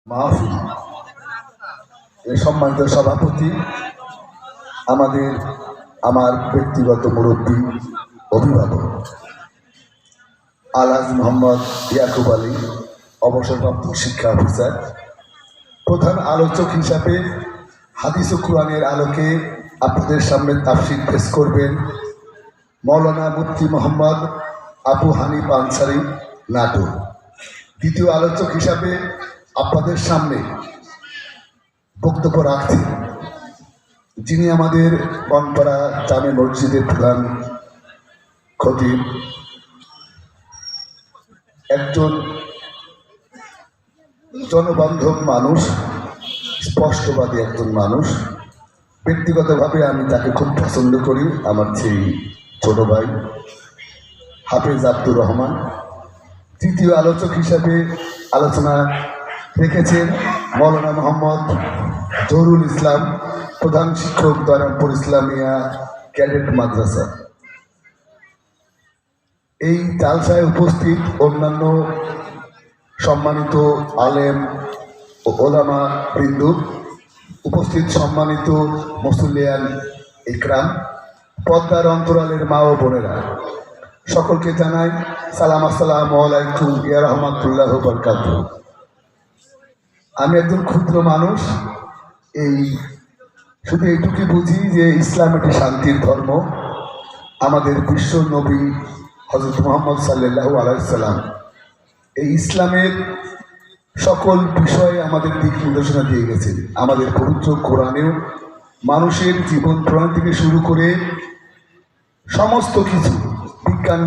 মাহফিল এর সম্মানিত সভাপতি, আমার ব্যক্তিগত মুরব্বী অভিভাবক আলহাজ মোহাম্মদ ইয়াকুব আলী, অবসরপ্রাপ্ত শিক্ষা অফিসার, প্রধান আলোচক হিসাবে হাদিস ও কুরআনের আলোকে আপনাদের সামনে তাফসীর পেশ করবেন মৌলানা মুফতি মোহাম্মদ আবু হানিফ আনসারী নাটোর। দ্বিতীয় আলোচক হিসাবে আপনাদের সামনে বক্তব্য রাখছেন যিনি আমাদের বনপাড়া জামে মসজিদের প্রধান খতিব, একজন জনবান্ধব মানুষ, স্পষ্টবাদী একজন মানুষ। ব্যক্তিগতভাবে আমি তাকে খুব পছন্দ করি। আমার সেই ছোট ভাই হাফেজ আব্দুর রহমান। তৃতীয় আলোচক হিসাবে আলোচনা রেখেছেন মৌলানা মোহাম্মদ জহুরুল ইসলাম, প্রধান শিক্ষক দয়ারামপুর ইসলামিয়া ক্যাডেট মাদ্রাসা। এই জালসায় উপস্থিত অন্যান্য সম্মানিত আলেম ও ওলামা বৃন্দ, উপস্থিত সম্মানিত মুসল্লিয়ান ইকরাম, পদ্মার অন্তরালের মা ও বোনেরা, সকলকে জানাই সালাম, আসসালামু আলাইকুম ইয়া রাহমাতুল্লাহি ওয়া বারাকাতুহু। আমি একজন ক্ষুদ্র মানুষ, শুধু এইটুকুই বুঝি যে ইসলাম একটি শান্তির ধর্ম। আমাদের বিশ্ব নবী হযরত মুহাম্মদ সাল্লাল্লাহু আলাইহি সাল্লাম এই ইসলামের সকল বিষয়ে আমাদের দিক নির্দেশনা দিয়ে গেছেন। আমাদের পবিত্র কোরআনেও মানুষের জীবন প্রণালী থেকে শুরু করে সমস্ত কিছু, বিজ্ঞান